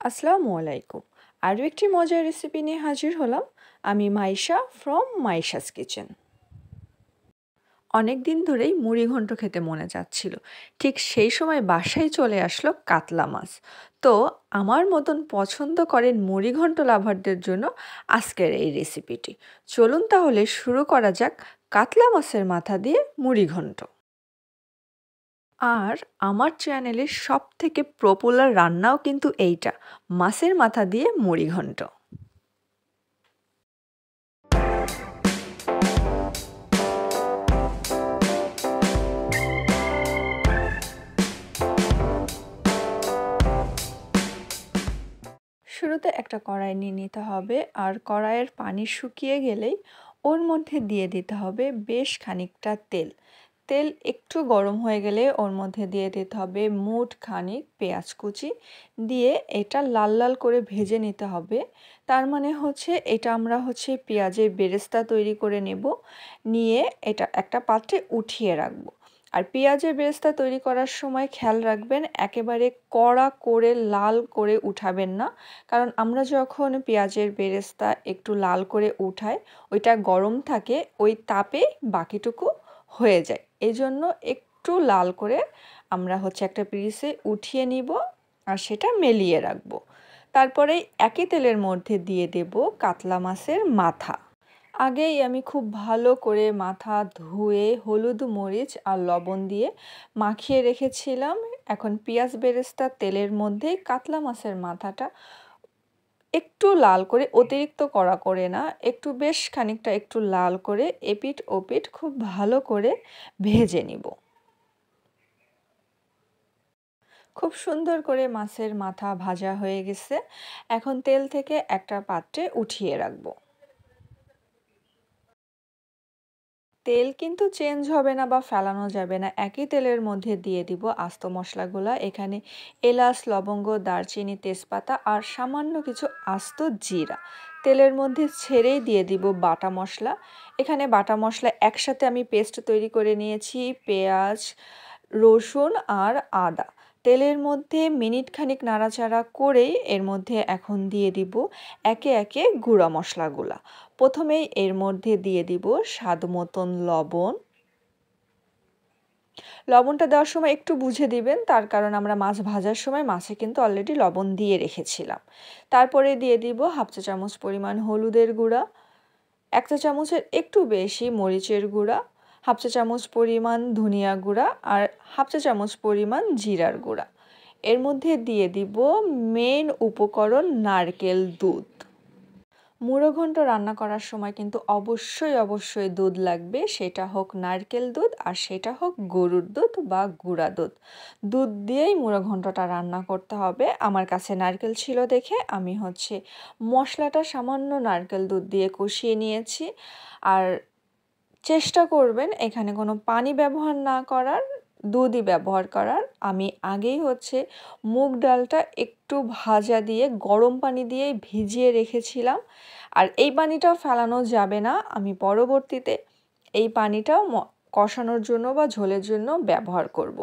আসসালামু আলাইকুম। আরও একটি মজার রেসিপি নিয়ে হাজির হলাম। আমি মাইশা ফ্রম মাইশাস কিচেন। অনেক দিন ধরেই মুড়ি ঘন্ট খেতে মনে যাচ্ছিল। ঠিক সেই সময় বাসায় চলে আসলো কাতলা মাছ। তো আমার মতন পছন্দ করেন মুড়ি ঘন্ট লাভারদের জন্য আজকের এই রেসিপিটি। চলুন তাহলে শুরু করা যাক কাতলা মাছের মাথা দিয়ে মুড়ি ঘন্ট। আর আমার চ্যানেলের সবথেকে পপুলার রান্নাও কিন্তু এইটা, মাছের মাথা দিয়ে মুড়ি ঘন্ট। শুরুতে একটা কড়াই নিয়ে নিতে হবে, আর কড়াইয়ের পানি শুকিয়ে গেলেই ওর মধ্যে দিয়ে দিতে হবে বেশ খানিকটা তেল। তেল একটু গরম হয়ে গেলে ওর মধ্যে দিয়ে দিতে হবে মুঠ খানিক পেঁয়াজ কুচি, দিয়ে এটা লাল লাল করে ভেজে নিতে হবে। তার মানে হচ্ছে এটা আমরা পেঁয়াজের বেরেস্তা তৈরি করে নেব, নিয়ে এটা একটা পাত্রে উঠিয়ে রাখবো। আর পেঁয়াজের বেরেস্তা তৈরি করার সময় খেয়াল রাখবেন একেবারে কড়া করে লাল করে উঠাবেন না, কারণ আমরা যখন পেঁয়াজের বেরেস্তা একটু লাল করে উঠাই ওইটা গরম থাকে, ওই তাপে বাকিটুকু হয়ে যায়। এই জন্য একটু লাল করে আমরা একটা পিরিচে উঠিয়ে নিব আর সেটা মেলিয়ে রাখবো। তারপরে একই তেলের মধ্যে দিয়ে দেব কাতলা মাছের মাথা। আগেই আমি খুব ভালো করে মাথা ধুয়ে হলুদ মরিচ আর লবণ দিয়ে মাখিয়ে রেখেছিলাম। এখন পেঁয়াজ বেরেস্তা তেলের মধ্যে কাতলা মাছের মাথাটা একটু লাল করে, অতিরিক্ত কড়া করে না, একটু বেশ খানিকটা একটু লাল করে এপিঠ ওপিঠ খুব ভালো করে ভেজে নিব। খুব সুন্দর করে মাছের মাথা ভাজা হয়ে গেছে। এখন তেল থেকে একটা পাত্রে উঠিয়ে রাখবো। তেল কিন্তু চেঞ্জ হবে না বা ফেলানো যাবে না, একই তেলের মধ্যে দিয়ে দিব আস্ত মশলাগুলা। এখানে এলাচ, লবঙ্গ, দারচিনি, তেজপাতা আর সামান্য কিছু আস্ত জিরা। তেলের মধ্যে ছেড়েই দিয়ে দিব বাটা মশলা। এখানে বাটা মশলা একসাথে আমি পেস্ট তৈরি করে নিয়েছি, পেঁয়াজ, রসুন আর আদা। তেলের মধ্যে মিনিট খানিক নাড়াচাড়া করেই এর মধ্যে এখন দিয়ে দিব একে একে গুঁড়া মশলাগুলা। প্রথমেই এর মধ্যে দিয়ে দিব স্বাদ মতন লবণ। লবণটা দেওয়ার সময় একটু বুঝে দিবেন, তার কারণ আমরা মাছ ভাজার সময় মাছে কিন্তু অলরেডি লবণ দিয়ে রেখেছিলাম। তারপরে দিয়ে দিব হাফ চা চামচ পরিমাণ হলুদের গুঁড়া, এক চা চামচের একটু বেশি মরিচের গুঁড়া, হাফ চা চামচ পরিমাণ ধনিয়া গুঁড়া আর হাফ চা চামচ পরিমাণ জিরার গুঁড়া। এর মধ্যে দিয়ে দিব মেন উপকরণ নারকেল দুধ। মুড়ো ঘন্ট রান্না করার সময় কিন্তু অবশ্যই দুধ লাগবে, সেটা হোক নারকেল দুধ আর সেটা হোক গরুর দুধ বা গুঁড়া দুধ। দুধ দিয়েই মুড়ো ঘন্টটা রান্না করতে হবে। আমার কাছে নারকেল ছিল দেখে আমি মশলাটা সামান্য নারকেল দুধ দিয়ে কষিয়ে নিয়েছি। আর চেষ্টা করবেন এখানে কোনো পানি ব্যবহার না করার, দুধই ব্যবহার করার। আমি আগেই মুগ ডালটা একটু ভাজা দিয়ে গরম পানি দিয়ে ভিজিয়ে রেখেছিলাম, আর এই পানিটাও ফেলানো যাবে না। আমি পরবর্তীতে এই পানিটাও কষানোর জন্য বা ঝোলের জন্য ব্যবহার করব।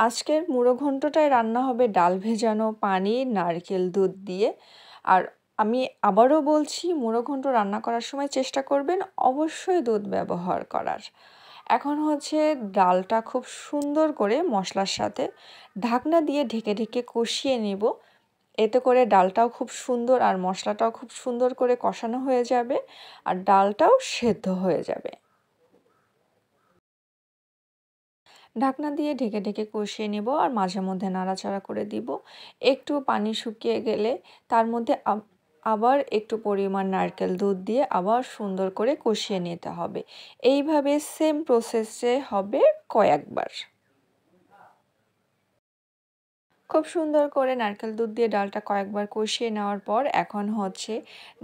আজকের মুড়ো ঘন্টটায় রান্না হবে ডাল ভেজানো পানি নারকেল দুধ দিয়ে। আর আমি আবারও বলছি, মুড়ো ঘন্ট রান্না করার সময় চেষ্টা করবেন অবশ্যই দুধ ব্যবহার করার। এখন ডালটা খুব সুন্দর করে মশলার সাথে ঢাকনা দিয়ে ঢেকে ঢেকে কষিয়ে নেব। এতে করে ডালটাও খুব সুন্দর আর মশলাটাও খুব সুন্দর করে কষানো হয়ে যাবে আর ডালটাও সেদ্ধ হয়ে যাবে। ঢাকনা দিয়ে ঢেকে ঢেকে কষিয়ে নেব আর মাঝে মধ্যে নাড়াচাড়া করে দিব। একটু পানি শুকিয়ে গেলে তার মধ্যে আবার একটু পরিমাণ নারকেল দুধ দিয়ে আবার সুন্দর করে কষিয়ে নিতে হবে। এইভাবে সেম প্রসেসে হবে কয়েকবার। খুব সুন্দর করে নারকেল দুধ দিয়ে ডালটা কয়েকবার কষিয়ে নেওয়ার পর এখন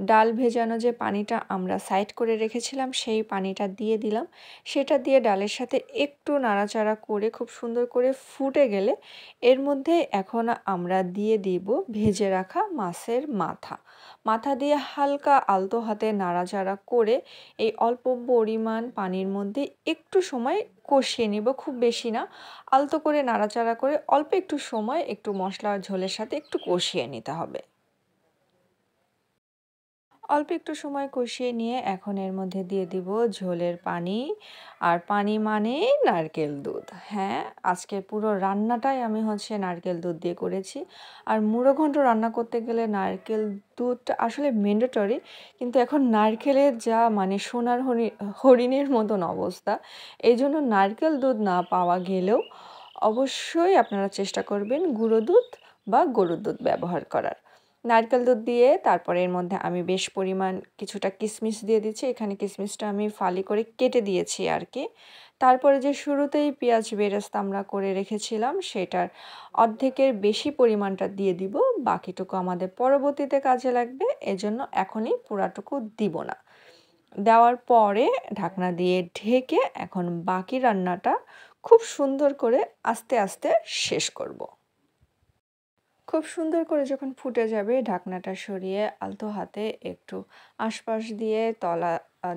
ডাল ভেজানো যে পানিটা আমরা সাইড করে রেখেছিলাম সেই পানিটা দিয়ে দিলাম। সেটা দিয়ে ডালের সাথে একটু নাড়াচাড়া করে খুব সুন্দর করে ফুটে গেলে এর মধ্যে এখন আমরা দিয়ে দিব ভেজে রাখা মাছের মাথা। মাথা দিয়ে হালকা আলতো হাতে নাড়াচাড়া করে এই অল্প পরিমাণ পানির মধ্যে একটু সময় কষিয়ে নিব, খুব বেশি না। আলতো করে নাড়াচাড়া করে অল্প একটু সময় একটু মসলার ঝোলের সাথে একটু কষিয়ে নিতে হবে। অল্প একটু সময় কষিয়ে নিয়ে এখন এর মধ্যে দিয়ে দিব ঝোলের পানি। আর পানি মানেই নারকেল দুধ। হ্যাঁ, আজকের পুরো রান্নাটাই আমি নারকেল দুধ দিয়ে করেছি। আর মুড়ো ঘন্ট রান্না করতে গেলে নারকেল দুধটা আসলে ম্যান্ডেটরি। কিন্তু এখন নারকেলের যা মানে সোনার হরিণের মতন অবস্থা। এইজন্য নারকেল দুধ না পাওয়া গেলেও অবশ্যই আপনারা চেষ্টা করবেন গুঁড়ো দুধ বা গরুর দুধ ব্যবহার করার। নারকেল দুধ দিয়ে তারপরে এর মধ্যে আমি বেশ পরিমাণ কিছুটা কিশমিশ দিয়ে দিচ্ছি। এখানে কিশমিশটা আমি ফালি করে কেটে দিয়েছি আর কি। তারপরে যে শুরুতেই পেঁয়াজ বেরেস্তা আমরা করে রেখেছিলাম সেটার অর্ধেকের বেশি পরিমাণটা দিয়ে দিব। বাকিটুকু আমাদের পরবর্তীতে কাজে লাগবে, এজন্য এখনই পুরাটুকু দিব না। দেওয়ার পরে ঢাকনা দিয়ে ঢেকে এখন বাকি রান্নাটা খুব সুন্দর করে আস্তে আস্তে শেষ করব। খুব সুন্দর করে যখন ফুটে যাবে ঢাকনাটা সরিয়ে আলতো হাতে একটু আশপাশ দিয়ে তলা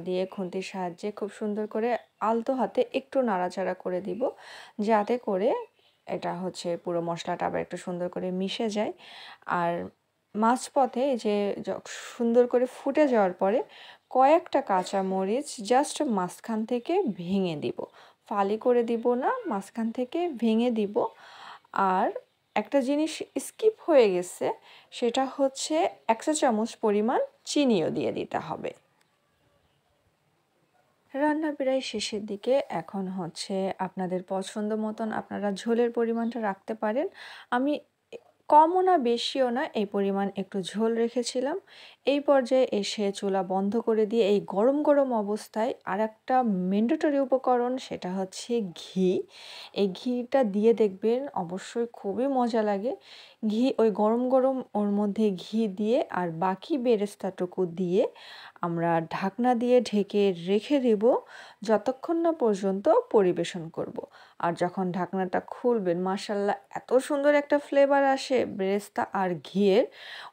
দিয়ে খুন্তির সাহায্যে খুব সুন্দর করে আলতো হাতে একটু নাড়াচাড়া করে দিব, যাতে করে এটা পুরো মশলাটা আবার একটু সুন্দর করে মিশে যায়। আর মাঝপথে যে সুন্দর করে ফুটে যাওয়ার পরে কয়েকটা কাঁচা মরিচ জাস্ট মাঝখান থেকে ভেঙে দিব, ফালি করে দিব না, মাঝখান থেকে ভেঙে দিব। আর একটা জিনিস স্কিপ হয়ে গেছে, সেটা 1 চা চামচ পরিমাণ চিনিও দিয়ে দিতে হবে। রান্না প্রায় শেষের দিকে, এখন আপনাদের পছন্দ মতন আপনারা ঝোলের পরিমাণটা রাখতে পারেন। আমি কমও না বেশিও না, এই পরিমাণ একটু ঝোল রেখেছিলাম। এই পর্যায়ে এসে চুলা বন্ধ করে দিয়ে এই গরম গরম অবস্থায় আরেকটা ম্যান্ডেটরি উপকরণ, সেটা ঘি। এই ঘিটা দিয়ে দেখবেন অবশ্যই খুবই মজা লাগে। ঘি ওই গরম গরম ওর মধ্যে ঘি দিয়ে আর বাকি বেরেস্তাটুকু দিয়ে আমরা ঢাকনা দিয়ে ঢেকে রেখে দেব যতক্ষণ না পর্যন্ত পরিবেশন করব। আর যখন ঢাকনাটা খুলবেন মাশাআল্লাহ এত সুন্দর একটা ফ্লেভার আসে বেরেস্তা আর ঘিয়ের,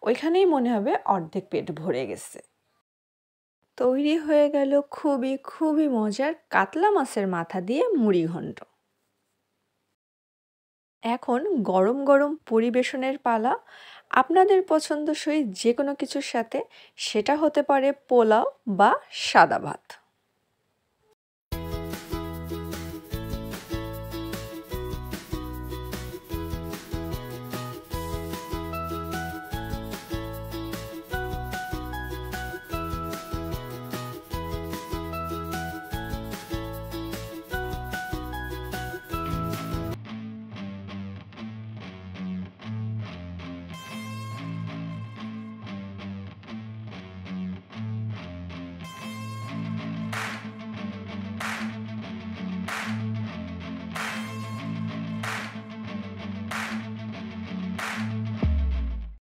ওইখানেই মনে হবে অর্ধেক পেট ভরে গেছে। তৈরি হয়ে গেল খুবই খুবই মজার কাতলা মাছের মাথা দিয়ে মুড়ি ঘন্ট। এখন গরম গরম পরিবেশনের পালা। আপনাদের পছন্দসই যে কোনো কিছুর সাথে, সেটা হতে পারে পোলাও বা সাদা ভাত।